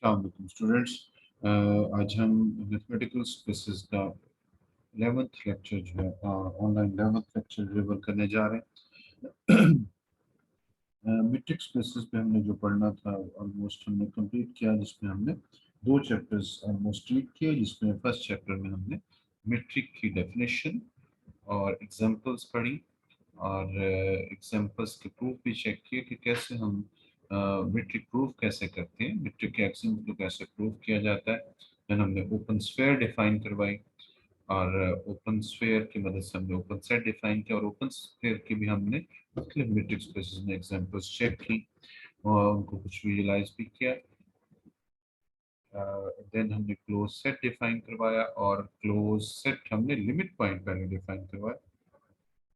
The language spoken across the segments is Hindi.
अस्सलाम वालेकुम स्टूडेंट्स। आज हम मैथमेटिकल स्पेसेस का 11th लेक्चर जो है ऑनलाइन 11th लेक्चर डिलीवर करने जा रहे हैं। मैट्रिक स्पेसेस पे हमने जो पढ़ना था ऑलमोस्ट हमने कंप्लीट किया, जिसमें हमने दो चैप्टर्स ऑलमोस्ट रीड किए, जिसमें फर्स्ट चैप्टर में हमने मैट्रिक की डेफिनेशन और एग्जांपल्स पढ़ी और एग्जांपल्स के प्रूफ भी चेक किए कि कैसे हम मैट्रिक प्रूफ कैसे करते हैं, मैट्रिक के एक्सियम्स को कैसे प्रूफ किया जाता है। देन हमने ओपन स्फीयर डिफाइन करवाई और ओपन स्फीयर की मदद से हमने ओपन सेट डिफाइन किया और ओपन स्फीयर की भी हमने मुख्तलिफ मैट्रिक स्पेसेस में एग्जांपल्स चेक की और उनको कुछ विजुलाइज भी किया। देन हमने क्लोज सेट डिफाइन करवाया और क्लोज सेट हमने लिमिट पॉइंट पहले डिफाइन करवाया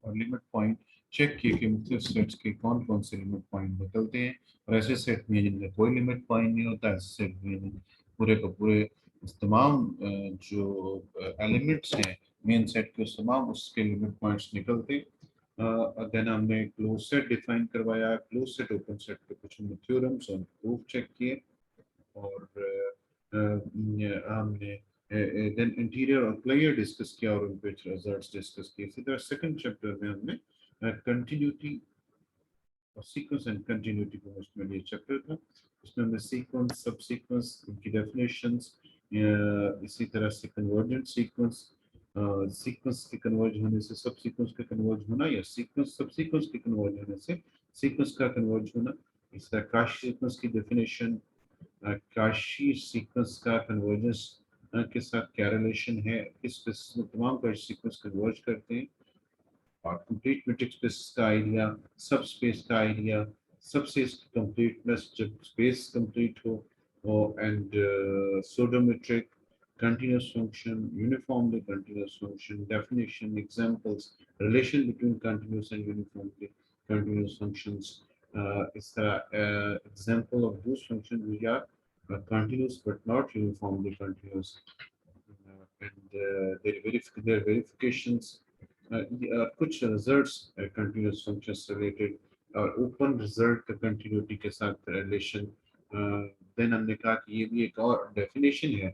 और लिमिट पॉइंट चेक किए कि मुख्तलिफ सेट्स के कौन कौन से लिमिट पॉइंट निकलते हैं और ऐसे सेट में जिनमें कोई लिमिट पॉइंट नहीं होता, ऐसे सेट में पूरे का पूरे तमाम जो एलिमेंट्स हैं मेन सेट के, उस तमाम उसके लिमिट पॉइंट्स निकलते। देन हमने क्लोज सेट डिफाइन करवाया, क्लोज सेट ओपन सेट पे कुछ हमने थ्योरम्स और प्रूफ चेक किए और हमने देन इंटीरियर और प्लेयर डिस्कस किया और उन पे रिजल्ट्स डिस्कस किए। इसी तरह सेकंड चैप्टर में हमने कंटिन्यूटी और सीक्वेंस एंड कंटिन्यूटी को उसमें ये चैप्टर था। उसमें हमने सीक्वेंस, सब सीक्वेंस, उनकी डेफिनेशंस, इसी तरह से कन्वर्जेंट सीक्वेंस, सीक्वेंस के कन्वर्ज होने से सब सीक्वेंस का कन्वर्ज होना या सीक्वेंस सब सीक्वेंस के कन्वर्ज होने से सीक्वेंस का कन्वर्ज होना, इस तरह काश सीक्वेंस की डेफिनेशन, काशी सीक्वेंस का कन्वर्जेंस के साथ क्या रिलेशन है, किस बेसिस में तमाम काशी सीक्वेंस कन्वर्ज करते हैं और कंप्लीट मैट्रिक्स स्पेस का आइडिया, सब स्पेस का आइडिया, सब स्पेस की कंप्लीटनेस जब स्पेस कंप्लीट हो and pseudometric continuous function, uniformly continuous function, definition, examples, relation between continuous and uniformly continuous functions. Is the example of those functions which are continuous but not uniformly continuous, and their verifications, कुछ रिजल्ट्स कंटिन्यूस फंक्शन से रिलेटेड और ओपन रिजल्ट कंटिन्यूटी के साथ रिलेशन। देन हमने कहा कि ये भी एक और डेफिनेशन है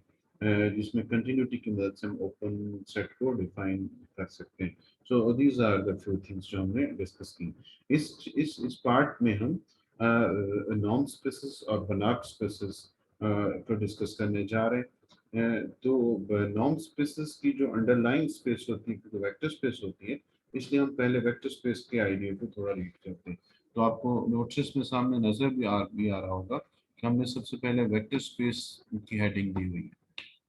जिसमें कंटिन्यूटी की मदद से हम ओपन सेट को डिफाइन कर सकते हैं। So these are the few things जो हमने डिस्कस की। इस पार्ट में हम नॉर्म स्पेसेस और बनार्ड स्पेसेस को डिस्कस करने जा रहे हैं। तो नॉर्म स्पेसेस की जो अंडरलाइन स्पेस होती है, तो वेक्टर स्पेस होती है, इसलिए हम पहले वेक्टर स्पेस के आइडिया को थोड़ा रीड करते हैं। तो आपको नोट्स में सामने नजर भी आ रहा होगा कि हमने सबसे पहले वेक्टर स्पेस की हेडिंग दी हुई है।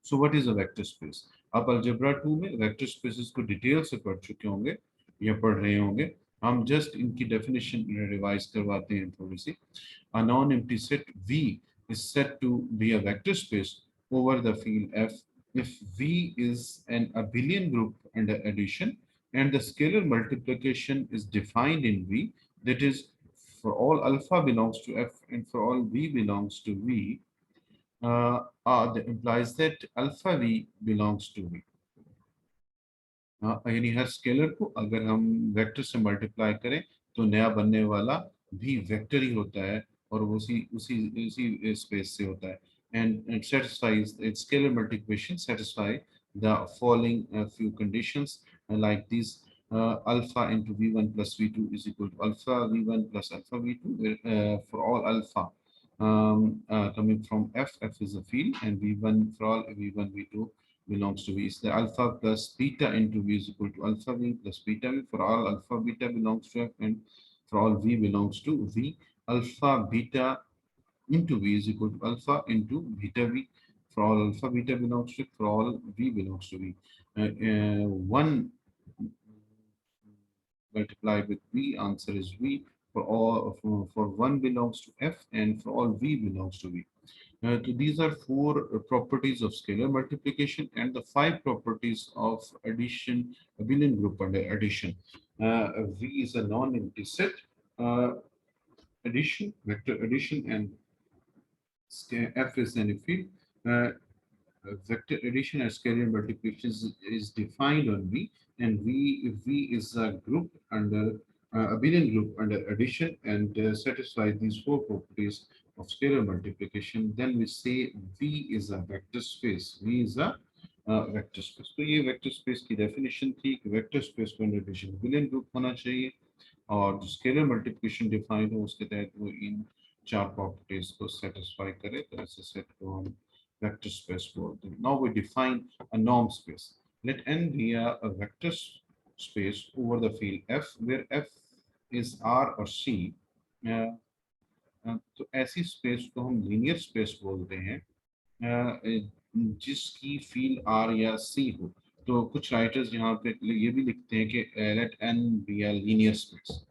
So what is a vector space? आप अलजेब्रा 2 में वेक्टर स्पेसेस को डिटेल से पढ़ चुके होंगे या पढ़ रहे होंगे। हम जस्ट इनकी डेफिनेशन रिवाइज करवाते हैं थोड़ी सी। A non-empty set V is said to be a vector space over the field F if V is an abelian group under addition and the scalar multiplication is defined in V, that is, for all alpha belongs to F and for all V belongs to V, that implies that alpha V belongs to V. यानी हर स्केलर को अगर हम वेक्टर से मल्टीप्लाई करें तो नया बनने वाला भी वेक्टर ही होता है और उसी उसी उसी स्पेस से होता है। And satisfies its scalar multiplication satisfy the following few conditions like these: alpha into v1 plus v2 is equal to alpha v1 plus alpha v2 where, for all alpha coming from f is a field, and v1 for all v1 v2 belongs to V. Is the alpha plus beta into V is equal to alpha V plus beta V. For all alpha beta belongs to F and for all V belongs to V. Alpha beta into V is equal to alpha into beta V. For all alpha beta belongs to F, for all V belongs to V. 1 multiplied with V, answer is V. For 1 belongs to F and for all V belongs to V. So these are 4 properties of scalar multiplication and the 5 properties of addition, abelian group under addition. V is a non-empty set. Addition, vector addition, and F is any field. Vector addition and scalar multiplication is defined on V, and V is a group under abelian group under addition and satisfies these 4 properties of scalar multiplication, then we say V is a vector space. V is a vector space. तो ये vector space की definition थी कि vector space को notation विलेन ग्रुप होना चाहिए और जो स्केलर मल्टीप्लिकेशन डिफाइन हो उसके तहत वो इन चार प्रॉपर्टीज को सेटिस्फाई करे, तो ऐसे सेट को हम वेक्टर स्पेस बोलते हैं. Now we define a norm space. Let n be a vector space over the field f where f is r or c. uh, तो ऐसी स्पेस को हम लीनियर स्पेस बोलते हैं जिसकी फील्ड आर या सी हो. तो कुछ राइटर्स यहाँ पे ये भी लिखते हैं कि let N be a linear space.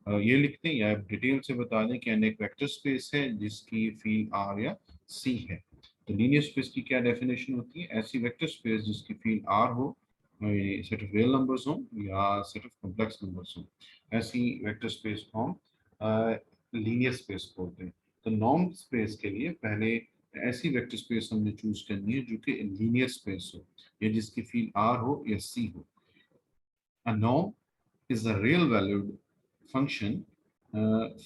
ये लिखते हैं या डिटेल से बता दें कि एन एक वेक्टर स्पेस है जिसकी फील्ड आर या सी है. तो लीनियर स्पेस की क्या डेफिनेशन होती है? ऐसी वेक्टर स्पेस जिसकी फील्ड आर हो, सेट ऑफ रियल नंबर्स हो या सेट ऑफ कॉम्प्लेक्स नंबर्स हो, ऐसी वेक्टर स्पेस को हम लीनियर स्पेस बोलते हैं. तो नॉर्म स्पेस के लिए पहले ऐसी वेक्टर स्पेस हमने चूज करनी है जो कि लीनियर स्पेस हो या जिसकी फील्ड आर हो या सी हो. A norm is a real valued function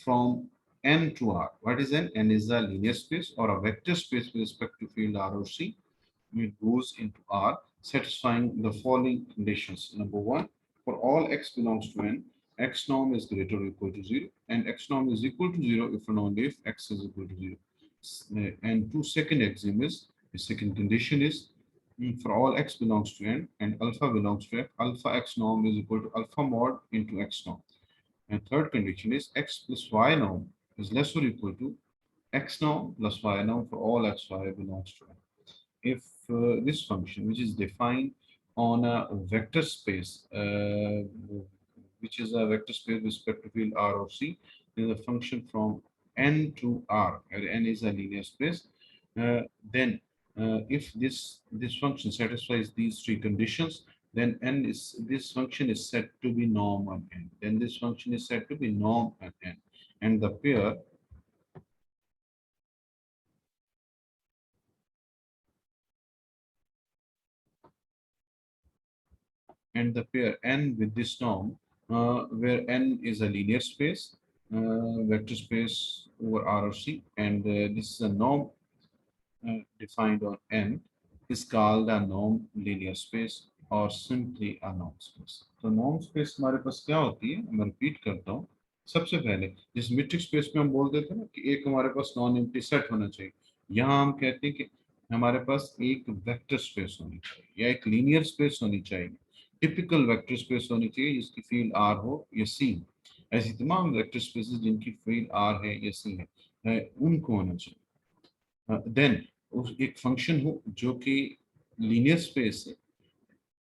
from n to r. What is n? N is a linear space or a vector space with respect to field r or c. It goes into r, satisfying the following conditions. Number one, for all x belongs to n, x norm is greater or equal to 0, and x norm is equal to 0 if and only if x is equal to 0. And two second axiom is, the second condition is, for all x belongs to n and alpha belongs to f, alpha x norm is equal to alpha mod into x norm. And third condition is x plus y norm is less or equal to x norm plus y norm for all x y belongs to n. If this function, which is defined on a vector space, which is a vector space with respect to field R or C, is a function from n to R, where n is a linear space, then if this function satisfies these three conditions, then n is this function is said to be norm on n. Then this function is said to be norm on n, and the pair n with this norm, where n is a linear space, vector space over R or C, and this is a norm defined on n, is called a norm linear space or simply a norm space. तो norm space हमारे पास क्या होती है, मैं रिपीट करता हूँ. सबसे पहले जिस मीट्रिक स्पेस में हम बोलते थे ना कि एक हमारे पास नॉन एम्प्टी सेट होना चाहिए, यहाँ हम कहते हैं कि हमारे पास एक वेक्टर स्पेस होनी चाहिए या एक लीनियर स्पेस होनी चाहिए. टिपिकल वेक्टर स्पेस होनी चाहिए जिसकी फील्ड आर हो या सी. ऐसी तमाम वेक्टर स्पेसेस जिनकी फील्ड आर है या सी है, उनको होना चाहिए. देन उस एक फंक्शन हो जो कि लीनियर स्पेस है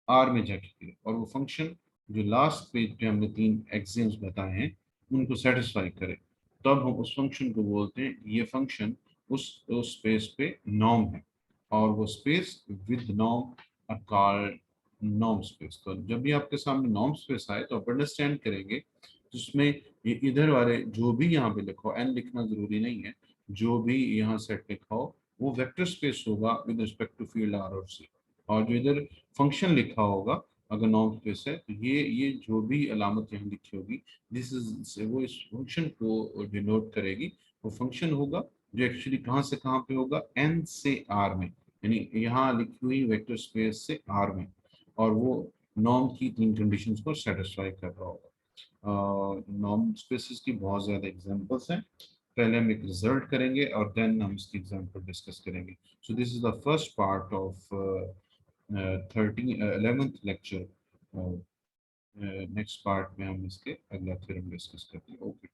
आर में जाके करे, और वो फंक्शन जो लास्ट पेज पे हमने तीन एक्सियम्स बताए हैं उनको सेटिस्फाई करे, तब हम उस फंक्शन को बोलते हैं ये फंक्शन उस स्पेस पे नॉर्म है, और वो space with norm are called norm space. तो जब भी आपके सामने नॉर्म स्पेस आए तो आप अंडरस्टैंड करेंगे जिसमें ये इधर वाले जो भी यहाँ पे लिखा हो, एन लिखना जरूरी नहीं है, जो भी यहाँ सेट लिखा हो वो वेक्टर स्पेस होगा with respect to field R और सी. और जो इधर फंक्शन लिखा होगा अगर नॉर्म स्पेस है तो ये जो भी अलामत यहाँ लिखी होगी, दिस इज वो इस फंक्शन को डिनोट करेगी. वो फंक्शन होगा जो एक्चुअली कहाँ से कहाँ पे होगा, एन से आर में, यानी यहाँ लिखी हुई वेक्टर स्पेस से आर में, और वो नॉर्म की तीन कंडीशंस को सेटिस्फाई कर रहा होगा. नॉर्म स्पेसिस की बहुत ज़्यादा एग्जांपल्स हैं. पहले हम एक रिजल्ट करेंगे और देन हम इसकी एग्जांपल डिस्कस करेंगे. So this is the first part of 11th lecture. Next part में हम इसके अगला थ्योरम डिस्कस करते हैं. ओके.